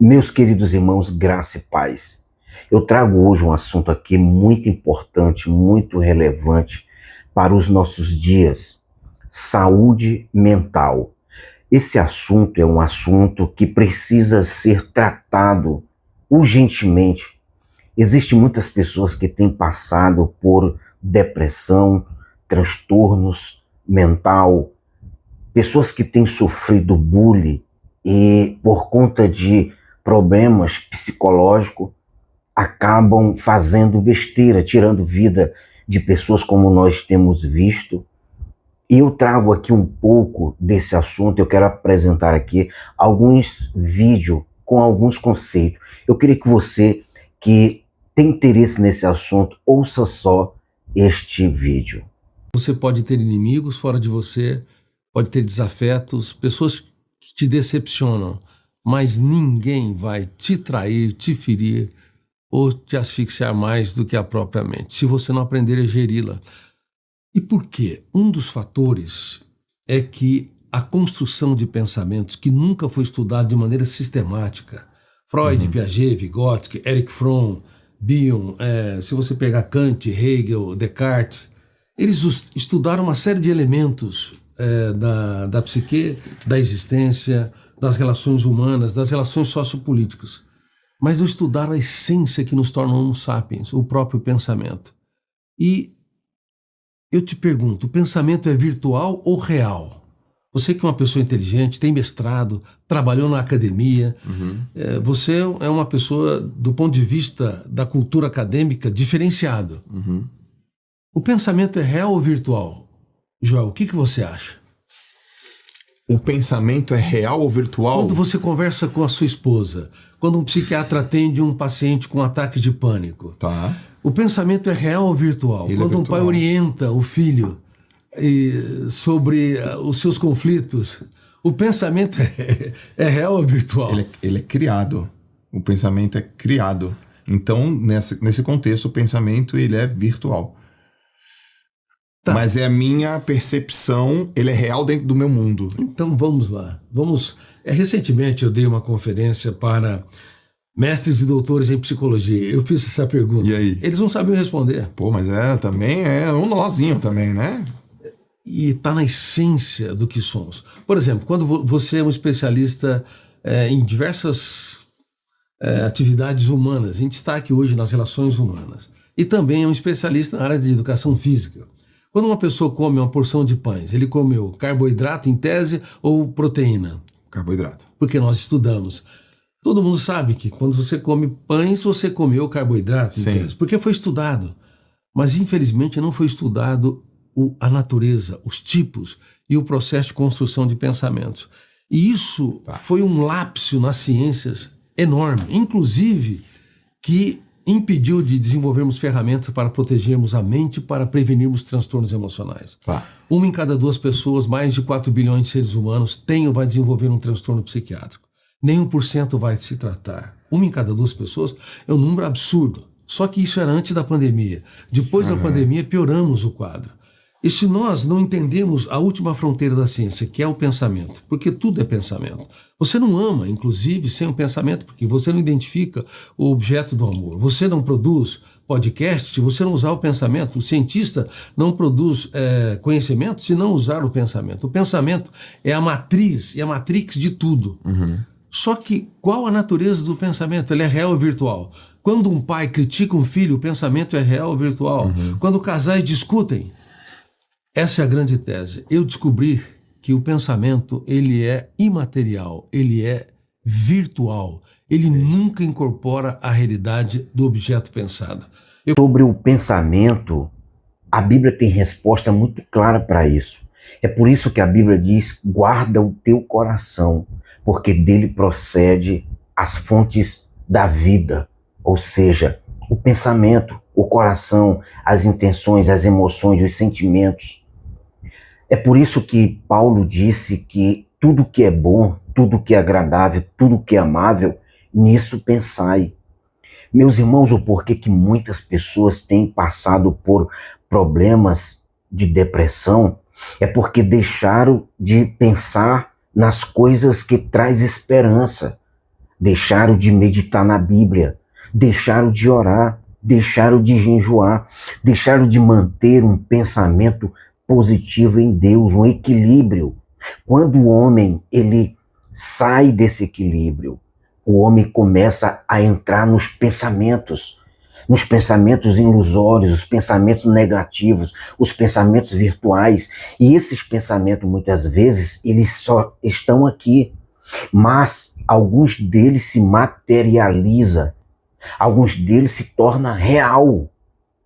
Meus queridos irmãos, graça e paz. Eu trago hoje um assunto aqui muito importante, muito relevante para os nossos dias: saúde mental. Esse assunto é um assunto que precisa ser tratado urgentemente. Existem muitas pessoas que têm passado por depressão, transtornos mental, pessoas que têm sofrido bullying e por conta de problemas psicológicos acabam fazendo besteira, tirando vida de pessoas como nós temos visto. E eu trago aqui um pouco desse assunto, eu quero apresentar aqui alguns vídeos com alguns conceitos. Eu queria que você que tem interesse nesse assunto, ouça só este vídeo. Você pode ter inimigos fora de você, pode ter desafetos, pessoas que te decepcionam, mas ninguém vai te trair, te ferir ou te asfixiar mais do que a própria mente, se você não aprender a geri-la. E por quê? Um dos fatores é que a construção de pensamentos que nunca foi estudado de maneira sistemática, Freud, Piaget, Vygotsky, Erich Fromm, Bion, se você pegar Kant, Hegel, Descartes, eles estudaram uma série de elementos da psique, da existência, das relações humanas, das relações sociopolíticas, mas não estudaram a essência que nos torna Homo sapiens, o próprio pensamento. E eu te pergunto, o pensamento é virtual ou real? Você que é uma pessoa inteligente, tem mestrado, trabalhou na academia, você é uma pessoa, do ponto de vista da cultura acadêmica, diferenciado. O pensamento é real ou virtual? Joel, o que você acha? O pensamento é real ou virtual? Quando você conversa com a sua esposa, quando um psiquiatra atende um paciente com ataque de pânico, Tá. o pensamento é real ou virtual? Ele é Quando um virtual. pai orienta o filho sobre os seus conflitos, o pensamento é real ou virtual? Ele é criado. O pensamento é criado. Então, nesse contexto, o pensamento ele é virtual. Tá. Mas é a minha percepção, ele é real dentro do meu mundo. Então vamos lá. Recentemente eu dei uma conferência para mestres e doutores em psicologia. Eu fiz essa pergunta. E aí? Eles não sabiam responder. Pô, mas também é um nozinho também, né? E está na essência do que somos. Por exemplo, quando você é um especialista em diversas atividades humanas, em destaque hoje nas relações humanas, e também é um especialista na área de educação física. Quando uma pessoa come uma porção de pães, ele comeu carboidrato em tese ou proteína? Carboidrato. Porque nós estudamos. Todo mundo sabe que quando você come pães, você comeu carboidrato em Sim. tese, porque foi estudado. Mas infelizmente não foi estudado a natureza, os tipos e o processo de construção de pensamentos. E isso foi um lapso nas ciências enorme, inclusive que impediu de desenvolvermos ferramentas para protegermos a mente, para prevenirmos transtornos emocionais. Tá. 1 em cada 2 pessoas, mais de 4 bilhões de seres humanos, tem ou vai desenvolver um transtorno psiquiátrico. Nem 1% vai se tratar. 1 em cada 2 pessoas é um número absurdo. Só que isso era antes da pandemia. Depois da pandemia, pioramos o quadro. E se nós não entendemos a última fronteira da ciência, que é o pensamento, porque tudo é pensamento. Você não ama, inclusive, sem o pensamento, porque você não identifica o objeto do amor. Você não produz podcast se você não usar o pensamento. O cientista não produz conhecimento se não usar o pensamento. O pensamento é a matriz e a matrix de tudo. Só que qual a natureza do pensamento? Ele é real ou virtual? Quando um pai critica um filho, o pensamento é real ou virtual? Quando casais discutem, essa é a grande tese. Eu descobri que o pensamento, ele é imaterial, ele é virtual. Ele nunca incorpora a realidade do objeto pensado. Sobre o pensamento, a Bíblia tem resposta muito clara para isso. É por isso que a Bíblia diz: guarda o teu coração, porque dele procede as fontes da vida. Ou seja, o pensamento, o coração, as intenções, as emoções, os sentimentos. É por isso que Paulo disse que tudo que é bom, tudo que é agradável, tudo que é amável, nisso pensai. Meus irmãos, o porquê que muitas pessoas têm passado por problemas de depressão é porque deixaram de pensar nas coisas que traz esperança. deixaram de meditar na Bíblia, deixaram de orar, deixaram de jejuar, deixaram de manter um pensamento positivo em Deus, um equilíbrio. Quando o homem ele sai desse equilíbrio, o homem começa a entrar nos pensamentos ilusórios, os pensamentos negativos, os pensamentos virtuais. E esses pensamentos, muitas vezes, eles só estão aqui, mas alguns deles se materializam, alguns deles se tornam real.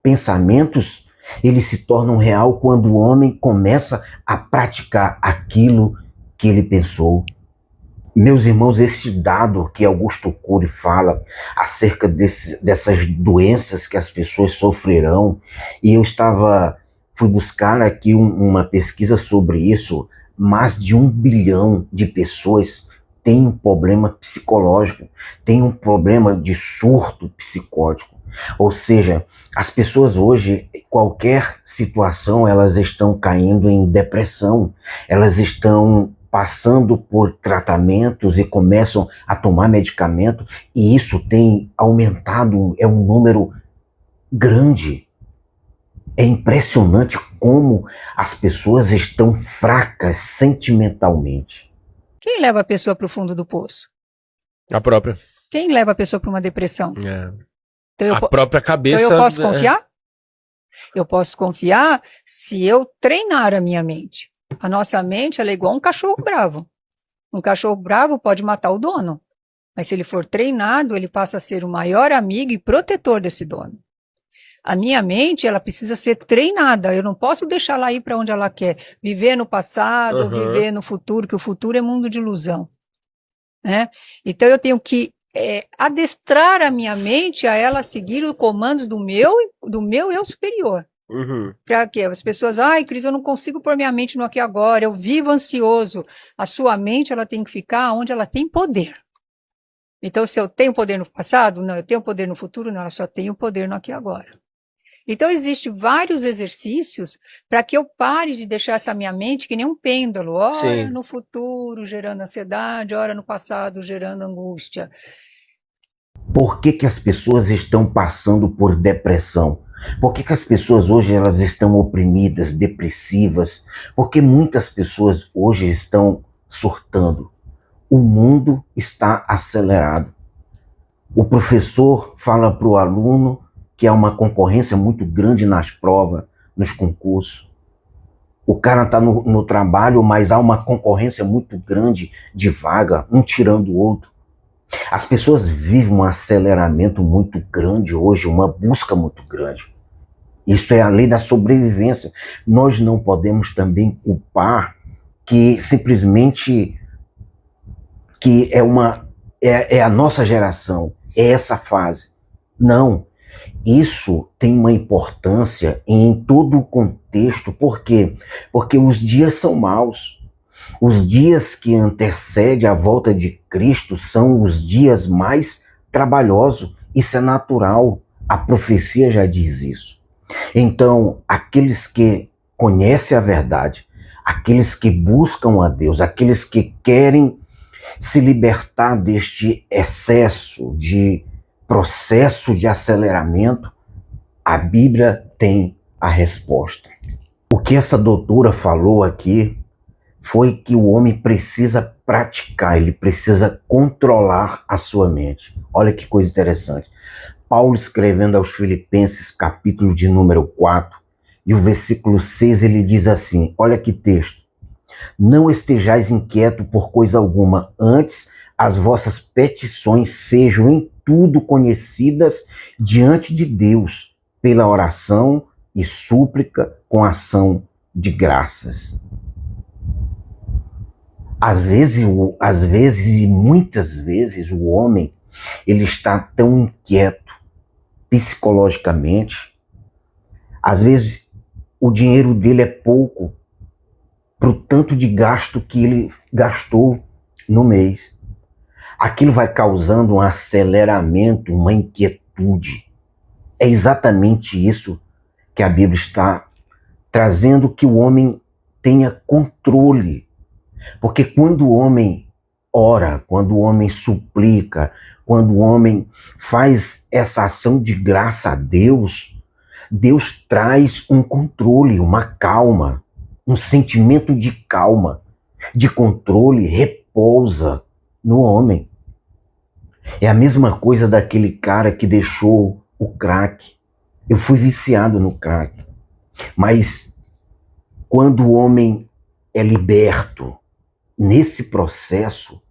Pensamentos, eles se tornam real quando o homem começa a praticar aquilo que ele pensou. Meus irmãos, esse dado que Augusto Cury fala acerca dessas doenças que as pessoas sofrerão, e fui buscar aqui uma pesquisa sobre isso, mais de 1 bilhão de pessoas têm um problema psicológico, têm um problema de surto psicótico. Ou seja, as pessoas hoje, qualquer situação, elas estão caindo em depressão, elas estão passando por tratamentos e começam a tomar medicamento, e isso tem aumentado, é um número grande. É impressionante como as pessoas estão fracas sentimentalmente. Quem leva a pessoa para o fundo do poço? A própria. Quem leva a pessoa para uma depressão? Então A própria cabeça. Então eu posso confiar? Eu posso confiar se eu treinar a minha mente. A nossa mente ela é igual um cachorro bravo. Um cachorro bravo pode matar o dono, mas se ele for treinado, ele passa a ser o maior amigo e protetor desse dono. A minha mente, ela precisa ser treinada. Eu não posso deixar ela ir para onde ela quer. Viver no passado, viver no futuro, que o futuro é mundo de ilusão. Né? Então eu tenho que adestrar a minha mente a ela seguir os comandos do meu eu superior. Para quê? As pessoas, Cris, eu não consigo pôr minha mente no aqui e agora, eu vivo ansioso. A sua mente, ela tem que ficar onde ela tem poder. Então, se eu tenho poder no passado, não, eu tenho poder no futuro, não, ela só tem o poder no aqui e agora. Então, existem vários exercícios para que eu pare de deixar essa minha mente que nem um pêndulo, ora no futuro gerando ansiedade, ora no passado gerando angústia. Por que as pessoas estão passando por depressão? Por que as pessoas hoje elas estão oprimidas, depressivas? Porque muitas pessoas hoje estão surtando. O mundo está acelerado. O professor fala para o aluno que há uma concorrência muito grande nas provas, nos concursos. O cara está no trabalho, mas há uma concorrência muito grande de vaga, um tirando o outro. As pessoas vivem um aceleramento muito grande hoje, uma busca muito grande. Isso é a lei da sobrevivência. Nós não podemos também culpar que simplesmente que é a nossa geração, é essa fase. Não. Isso tem uma importância em todo o contexto. Por quê? Porque os dias são maus. Os dias que antecedem a volta de Cristo são os dias mais trabalhosos. Isso é natural. A profecia já diz isso. Então, aqueles que conhecem a verdade, aqueles que buscam a Deus, aqueles que querem se libertar deste excesso de processo de aceleramento, a Bíblia tem a resposta. O que essa doutora falou aqui foi que o homem precisa praticar, ele precisa controlar a sua mente. Olha que coisa interessante. Paulo escrevendo aos Filipenses, capítulo de número 4, e o versículo 6, ele diz assim, olha que texto. Não estejais inquietos por coisa alguma, antes as vossas petições sejam em tudo conhecidas diante de Deus, pela oração e súplica com ação de graças. Às vezes e muitas vezes o homem ele está tão inquieto psicologicamente, às vezes o dinheiro dele é pouco para o tanto de gasto que ele gastou no mês. Aquilo vai causando um aceleramento, uma inquietude. É exatamente isso que a Bíblia está trazendo, que o homem tenha controle. Porque quando o homem ora, quando o homem suplica, quando o homem faz essa ação de graça a Deus, Deus traz um controle, uma calma, um sentimento de calma, de controle, repousa no homem. É a mesma coisa daquele cara que deixou o crack. Eu fui viciado no crack. Mas quando o homem é liberto, nesse processo,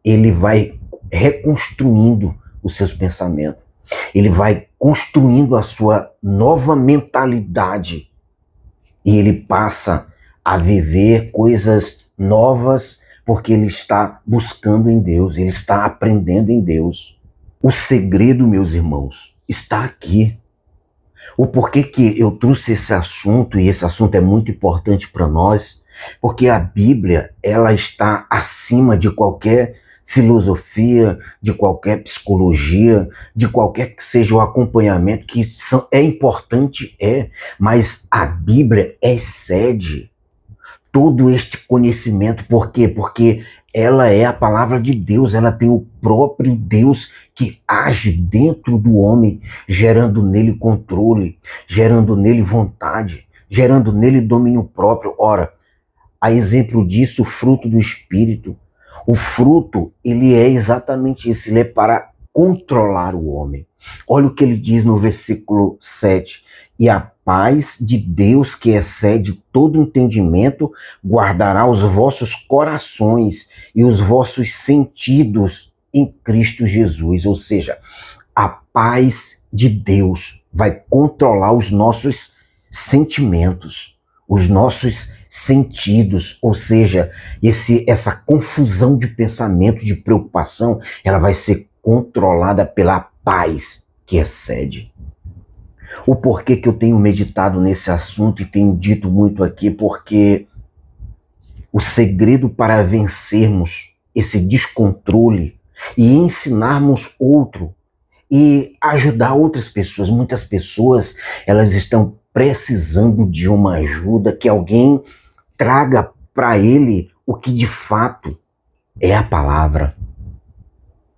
ele vai reconstruindo os seus pensamentos. Ele vai construindo a sua nova mentalidade. E ele passa a viver coisas novas porque ele está buscando em Deus, ele está aprendendo em Deus. O segredo, meus irmãos, está aqui. O porquê que eu trouxe esse assunto, e esse assunto é muito importante para nós, porque a Bíblia, ela está acima de qualquer filosofia, de qualquer psicologia, de qualquer que seja o acompanhamento, que é importante, mas a Bíblia excede todo este conhecimento. Por quê? Porque ela é a palavra de Deus, ela tem o próprio Deus que age dentro do homem, gerando nele controle, gerando nele vontade, gerando nele domínio próprio. Ora, a exemplo disso, o fruto do Espírito. O fruto, ele é exatamente isso, ele é para controlar o homem. Olha o que ele diz no versículo 7. E a paz de Deus, que excede todo entendimento, guardará os vossos corações e os vossos sentidos em Cristo Jesus. Ou seja, a paz de Deus vai controlar os nossos sentimentos, os nossos sentidos, ou seja, essa confusão de pensamento, de preocupação, ela vai ser controlada pela paz que excede. O porquê que eu tenho meditado nesse assunto e tenho dito muito aqui, porque o segredo para vencermos esse descontrole e ensinarmos outro e ajudar outras pessoas. Muitas pessoas, elas estão precisando de uma ajuda, que alguém traga para ele o que de fato é a palavra.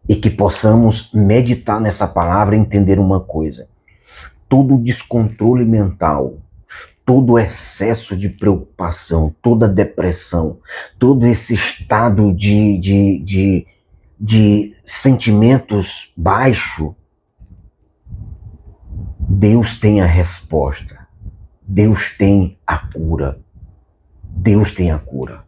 E que possamos meditar nessa palavra e entender uma coisa. Todo descontrole mental, todo excesso de preocupação, toda depressão, todo esse estado de sentimentos baixos, Deus tem a resposta. Deus tem a cura. Deus tem a cura.